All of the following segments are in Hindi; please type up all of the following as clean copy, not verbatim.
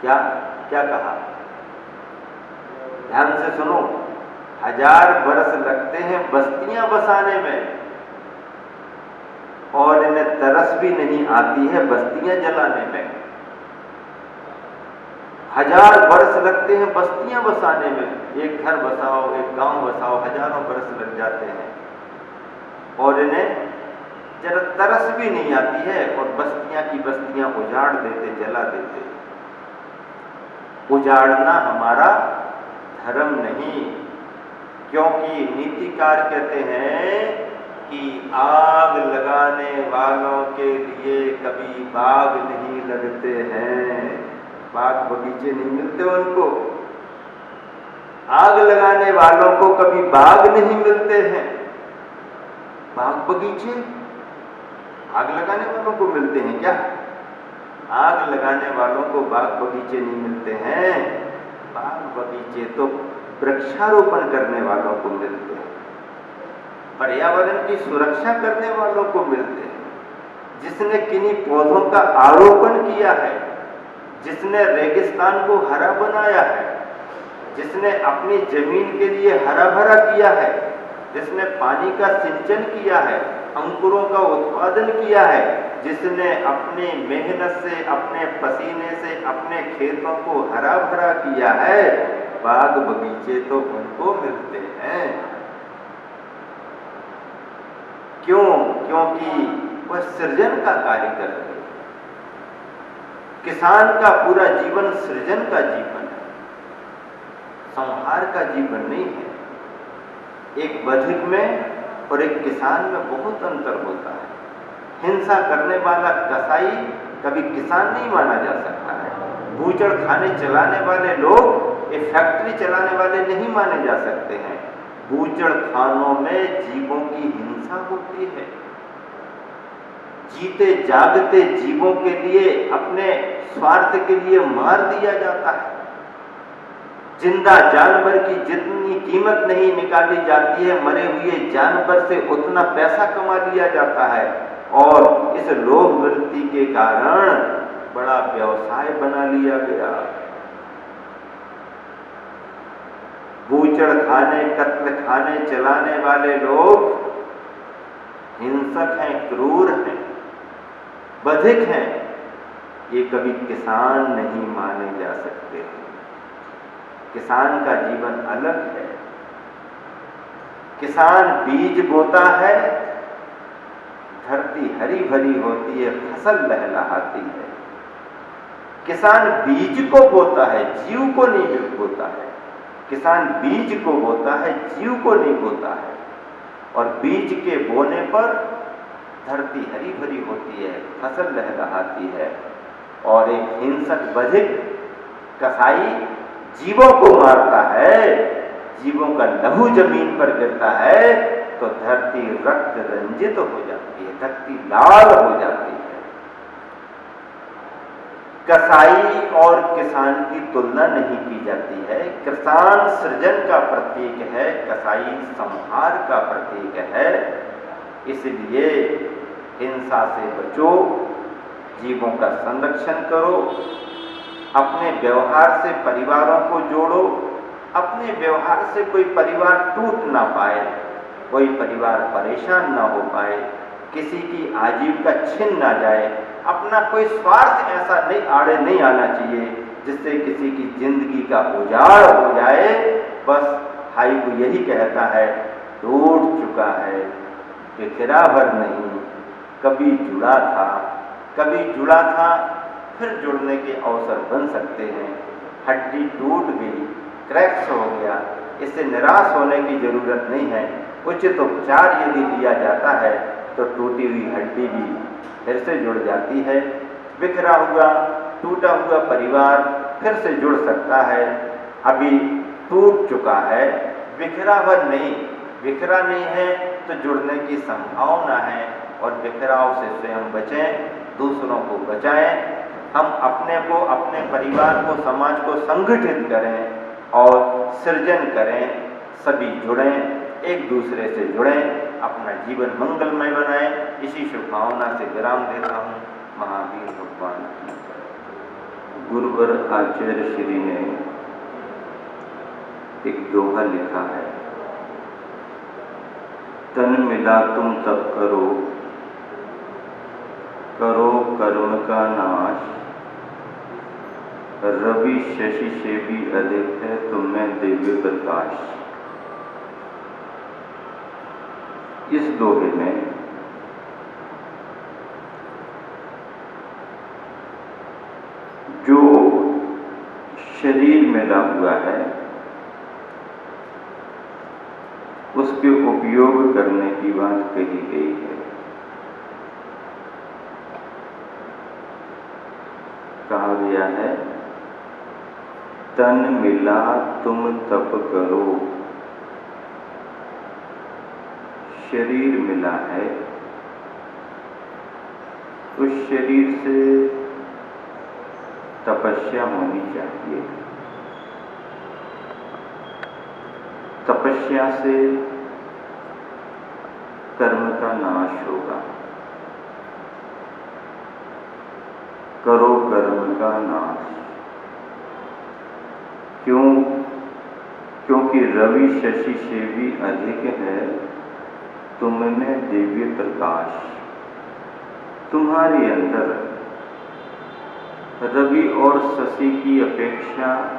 क्या क्या कहा? ध्यान से सुनो, 1000 बरस लगते हैं बस्तियां बसाने में और इन्हें तरस भी नहीं आती है बस्तियां जलाने में। 1000 बरस लगते हैं बस्तियां बसाने में। एक घर बसाओ, एक गांव बसाओ, हजारों बरस लग जाते हैं और इन्हें जरा तरस भी नहीं आती है और बस्तियां की बस्तियां उजाड़ देते, जला देते। उजाड़ना हमारा धर्म नहीं, क्योंकि नीतिकार कहते हैं कि आग लगाने वालों के लिए कभी बाग नहीं लगते हैं, बाग बगीचे नहीं मिलते उनको। आग लगाने वालों को कभी बाग नहीं मिलते हैं, बाग बगीचे आग लगाने वालों को मिलते हैं क्या? आग लगाने वालों को बाग बगीचे नहीं मिलते हैं, बाग बगीचे तो वृक्षारोपण करने वालों को मिलते हैं, पर्यावरण की सुरक्षा करने वालों को मिलते हैं। जिसने किन्हीं पौधों का आरोपण किया है, जिसने रेगिस्तान को हरा बनाया है, जिसने अपनी जमीन के लिए हरा भरा किया है, जिसने पानी का सिंचन किया है, अंकुरों का उत्पादन किया है, जिसने अपनी मेहनत से, अपने पसीने से अपने खेतों को हरा भरा किया है, बाग बगीचे तो उनको मिलते हैं। क्यों? क्योंकि वह सृजन का कार्य कर रहे हैं। किसान का पूरा जीवन सृजन का जीवन है, संहार का जीवन नहीं है। एक बधिक में और एक किसान में बहुत अंतर होता है। हिंसा करने वाला कसाई कभी किसान नहीं माना जा सकता है। बूचड़ खाने चलाने वाले लोग ये फैक्ट्री चलाने वाले नहीं माने जा सकते हैं। बूचड़ खानों में जीवों की हिंसा होती है। जीते जागते जीवों के लिए, अपने स्वार्थ के लिए मार दिया जाता है। जिंदा जानवर की जितनी कीमत नहीं निकाली जाती है, मरे हुए जानवर से उतना पैसा कमा लिया जाता है। और इस लोभ वृत्ति के कारण बड़ा व्यवसाय बना लिया गया। बूचड़ खाने, कत्ल खाने चलाने वाले लोग हिंसक हैं, क्रूर हैं, बधिक हैं। ये कभी किसान नहीं माने जा सकते। किसान का जीवन अलग है। किसान बीज बोता है, धरती हरी भरी होती है, फसल लहलहाती है। किसान बीज को बोता है, जीव को नहीं बोता है। किसान बीज को बोता है, जीव को नहीं बोता है। और बीज के बोने पर धरती हरी भरी होती है, फसल लहलहाती है। और एक हिंसक बधिक कसाई जीवों को मारता है, जीवों का लहू जमीन पर गिरता है तो धरती रक्त रंजित हो जाती है, धरती लाल हो जाती है। कसाई और किसान की तुलना नहीं की जाती है। किसान सृजन का प्रतीक है, कसाई संहार का प्रतीक है। इसलिए हिंसा से बचो, जीवों का संरक्षण करो, अपने व्यवहार से परिवारों को जोड़ो। अपने व्यवहार से कोई परिवार टूट ना पाए, कोई परिवार परेशान ना हो पाए, किसी की आजीविका छिन ना जाए। अपना कोई स्वार्थ ऐसा नहीं आड़े नहीं आना चाहिए जिससे किसी की जिंदगी का उजाड़ हो जाए। बस हाइकू यही कहता है, टूट चुका है, बिखरा भर नहीं, कभी जुड़ा था, कभी जुड़ा था, फिर जुड़ने के अवसर बन सकते हैं। हड्डी टूट गई, क्रैक्स हो गया, इससे निराश होने की जरूरत नहीं है। उचित उपचार यदि लिया जाता है तो टूटी हुई हड्डी भी फिर से जुड़ जाती है। बिखरा हुआ, टूटा हुआ परिवार फिर से जुड़ सकता है। अभी टूट चुका है, बिखरा हुआ नहीं, बिखरा नहीं है तो जुड़ने की संभावना है। और बिखराव से स्वयं बचें, दूसरों को बचाएं। हम अपने को, अपने परिवार को, समाज को संगठित करें और सृजन करें। सभी जुड़ें, एक दूसरे से जुड़ें, अपना जीवन मंगलमय बनाएं। इसी शुभकामना से विराम देता हूँ। महावीर भगवान की जय। गुरुवर आचार्य श्री ने एक दोहा लिखा है, तन मिला तुम तब करो, करो कर्म का नाश, रवि शशि से भी अधिक है तुम्हें दिव्य प्रकाश। इस दोहे में जो शरीर मिला हुआ है उसके उपयोग करने की बात कही गई है। कहा गया है, तन मिला तुम तप करो, शरीर मिला है उस शरीर से तपस्या होनी चाहिए। तपस्या से कर्म का नाश होगा। करो कर्म का नाश। क्यों? क्योंकि रवि शशि से भी अधिक है तुमने दिव्य प्रकाश। तुम्हारे अंदर रवि और शशि की अपेक्षा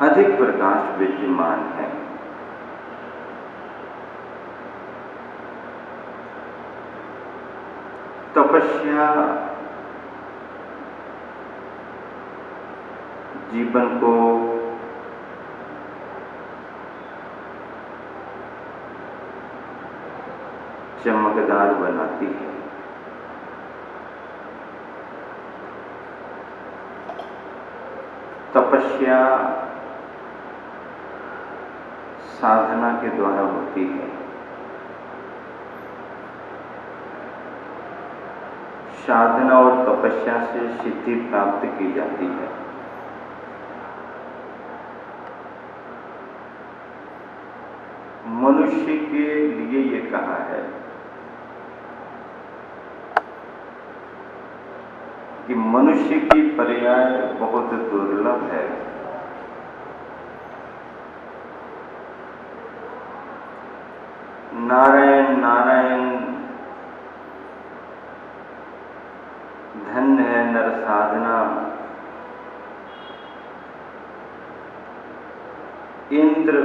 अधिक प्रकाश विद्यमान है। तपस्या जीवन को चमकदार बनाती है। तपस्या साधना के द्वारा होती है। साधना और तपस्या से सिद्धि प्राप्त की जाती है। मनुष्य के लिए ये कहा है कि मनुष्य की पर्याय बहुत दुर्लभ है। नारायण नारायण, धन्य है नर साधना, इंद्र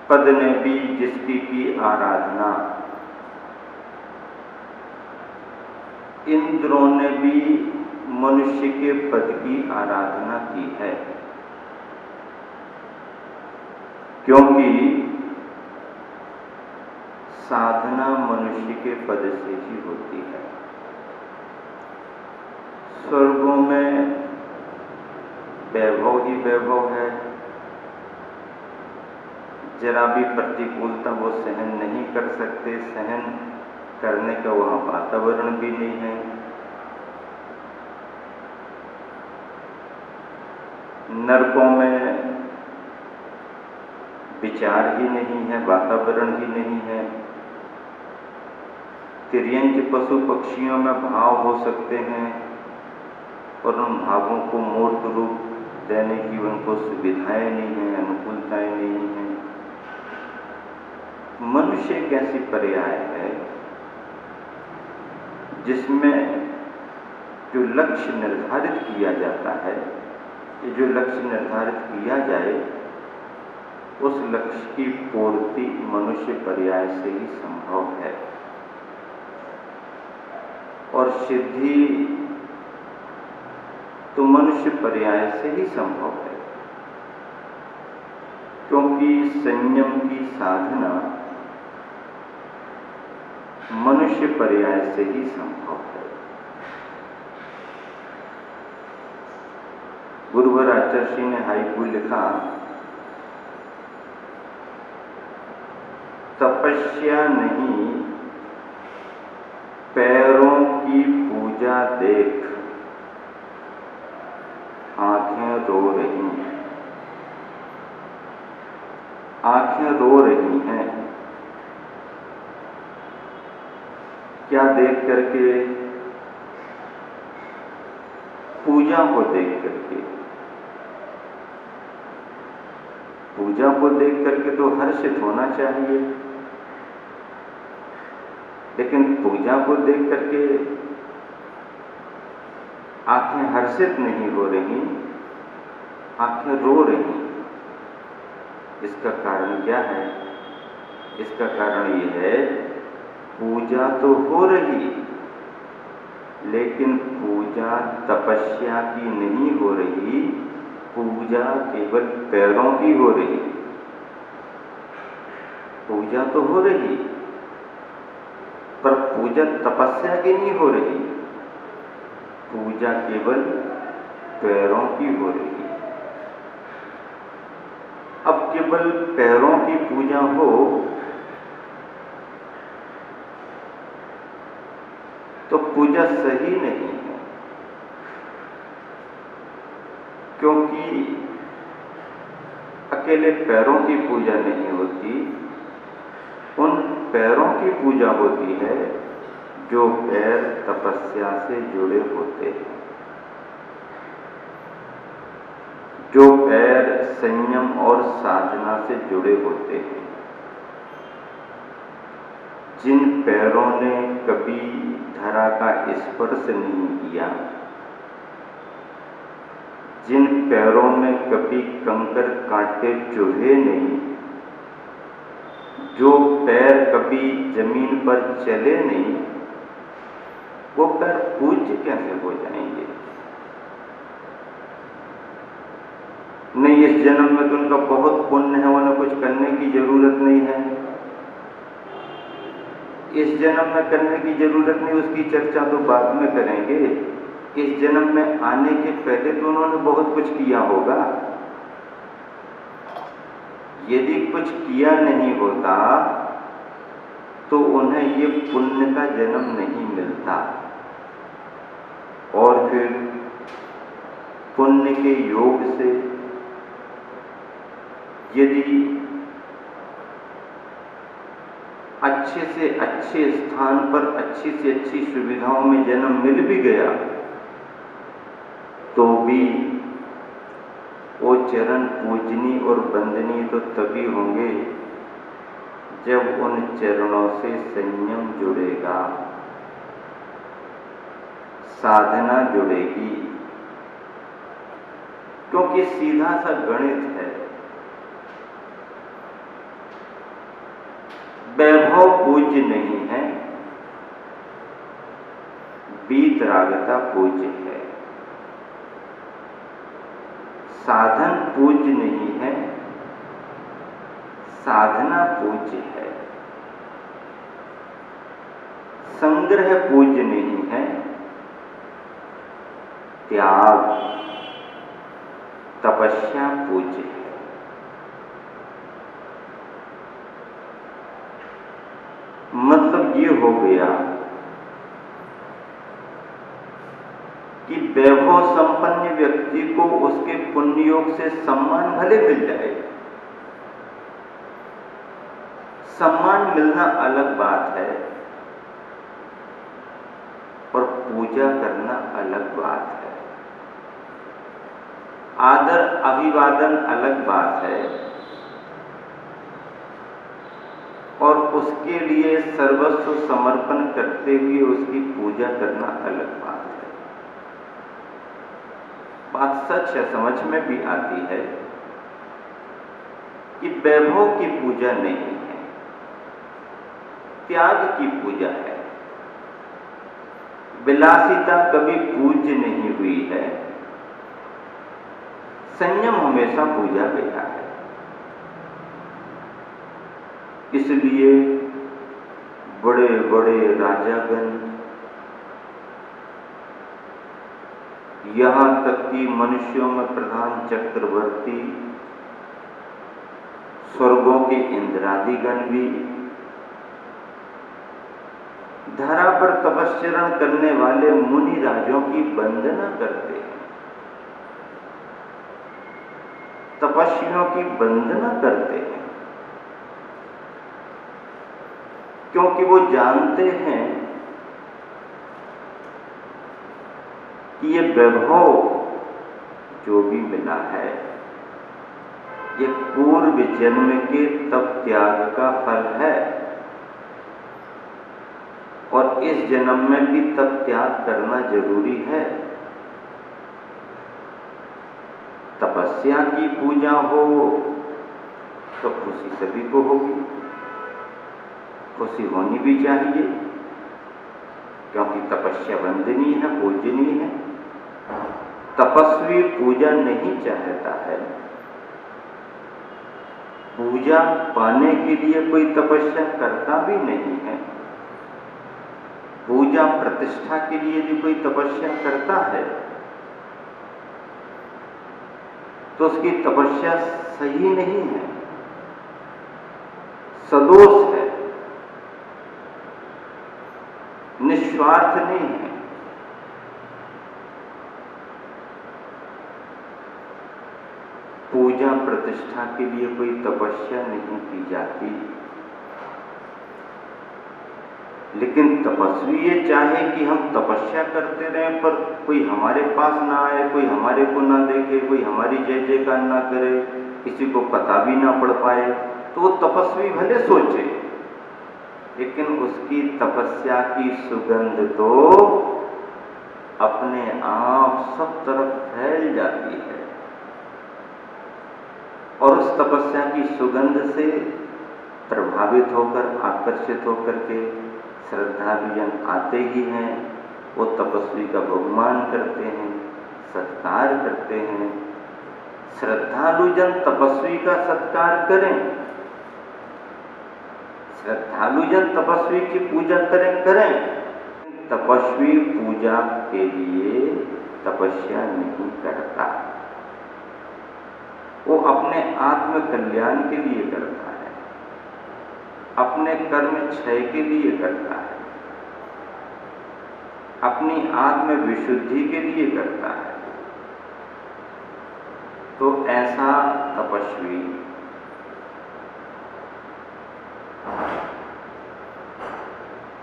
पद ने भी जिसकी की आराधना, इंद्रों ने भी मनुष्य के पद की आराधना की है। क्योंकि साधना मनुष्य के पद से ही होती है। स्वर्गों में वैभव ही वैभव है, जरा भी प्रतिकूलता वो सहन नहीं कर सकते, सहन करने का वहाँ वातावरण भी नहीं है। नरकों में विचार ही नहीं है, वातावरण ही नहीं है। तिर्यंच पशु पक्षियों में भाव हो सकते हैं और उन भावों को मूर्त रूप देने की उनको सुविधाएं नहीं हैं, अनुकूलताएं नहीं हैं। मनुष्य एक ऐसी पर्याय है जिसमें जो लक्ष्य निर्धारित किया जाता है, ये जो लक्ष्य निर्धारित किया जाए उस लक्ष्य की पूर्ति मनुष्य पर्याय से ही संभव है। और सिद्धि तो मनुष्य पर्याय से ही संभव है। क्योंकि संयम की साधना मनुष्य पर्याय से ही संभव है। गुरुवर आचार्य ने हाइकू लिखा, तपस्या नहीं पैरों की पूजा देख आंखें रो रही हैं। आंखें रो रही हैं। क्या देख करके, पूजा को देख करके, पूजा को देख करके तो हर्षित होना चाहिए, लेकिन पूजा को देख करके आंखें हर्षित नहीं हो रही, आंखें रो रही। इसका कारण क्या है? इसका कारण ये है, पूजा तो हो रही, लेकिन पूजा तपस्या की नहीं हो रही, पूजा केवल पैरों की हो रही। पूजा तो हो रही, पर पूजा तपस्या की नहीं हो रही, पूजा केवल पैरों की हो रही। अब केवल पैरों की पूजा हो तो पूजा सही नहीं है, क्योंकि अकेले पैरों की पूजा नहीं होती, उन पैरों की पूजा होती है जो पैर तपस्या से जुड़े होते हैं, जो पैर संयम और साधना से जुड़े होते हैं, जिन पैरों ने कभी धरा का स्पर्श नहीं किया, जिन पैरों में कभी कंकर कांटे चुभे नहीं, जो पैर कभी जमीन पर चले नहीं, वो पैर पूज्य कैसे हो जाएंगे? नहीं, इस जन्म में तो उनका बहुत पुण्य है, उन्हें कुछ करने की जरूरत नहीं है, इस जन्म में करने की जरूरत नहीं, उसकी चर्चा तो बाद में करेंगे। इस जन्म में आने के पहले तो उन्होंने बहुत कुछ किया होगा। यदि कुछ किया नहीं होता तो उन्हें ये पुण्य का जन्म नहीं मिलता, और फिर पुण्य के योग से यदि अच्छे से अच्छे स्थान पर अच्छी से अच्छी सुविधाओं में जन्म मिल भी गया तो भी वो चरण पूजनीय और वंदनीय तो तभी होंगे जब उन चरणों से संयम जुड़ेगा, साधना जुड़ेगी, क्योंकि सीधा सा गणित है। वैभव पूज्य नहीं है, वीतरागता पूज्य है। साधन पूज्य नहीं है, साधना पूज्य है। संग्रह पूज्य नहीं है, त्याग तपस्या पूज्य है। मतलब ये हो गया कि वैभव संपन्न व्यक्ति को उसके पुण्य योग से सम्मान भले मिल जाए, सम्मान मिलना अलग बात है और पूजा करना अलग बात है, आदर अभिवादन अलग बात है, और उसके लिए सर्वस्व समर्पण करते हुए उसकी पूजा करना अलग बात है। बात सच है, समझ में भी आती है कि वैभव की पूजा नहीं है, त्याग की पूजा है। विलासिता कभी पूज्य नहीं हुई है, संयम हमेशा पूजा गया है। इसलिए बड़े बड़े राजागण, यहां तक कि मनुष्यों में प्रधान चक्रवर्ती, स्वर्गों के इंद्रादिगण भी धरा पर तपस्चरण करने वाले मुनि राजों की वंदना करते हैं, तपस्वियों की वंदना करते हैं, क्योंकि वो जानते हैं कि ये वैभव जो भी मिला है ये पूर्व जन्म के तप त्याग का फल है, और इस जन्म में भी तप त्याग करना जरूरी है। तपस्या की पूजा हो तो खुशी सभी को होगी, खुशी होनी भी चाहिए, क्योंकि तपस्या वंदनीय है, पूजनीय है। तपस्वी पूजा नहीं चाहता है, पूजा पाने के लिए कोई तपस्या करता भी नहीं है। पूजा प्रतिष्ठा के लिए भी कोई तपस्या करता है तो उसकी तपस्या सही नहीं है, सदोष है, निस्वार्थ नहीं है। पूजा प्रतिष्ठा के लिए कोई तपस्या नहीं की जाती, लेकिन तपस्वी ये चाहे कि हम तपस्या करते रहें पर कोई हमारे पास ना आए, कोई हमारे को ना देखे, कोई हमारी जय जयकार ना करे, किसी को पता भी ना पड़ पाए, तो वो तपस्वी भले सोचे, लेकिन उसकी तपस्या की सुगंध तो अपने आप सब तरफ फैल जाती है, और उस तपस्या की सुगंध से प्रभावित होकर, आकर्षित होकर के श्रद्धालुजन आते ही हैं। वो तपस्वी का बहुमान करते हैं, सत्कार करते हैं। श्रद्धालुजन तपस्वी का सत्कार करें, श्रद्धालुजन तपस्वी की पूजा करें, तपस्वी पूजा के लिए तपस्या नहीं करता, वो अपने आत्म कल्याण के लिए करता है, अपने कर्म क्षय के लिए करता है, अपनी आत्म विशुद्धि के लिए करता है। तो ऐसा तपस्वी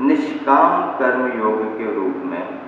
निष्काम कर्म योग के रूप में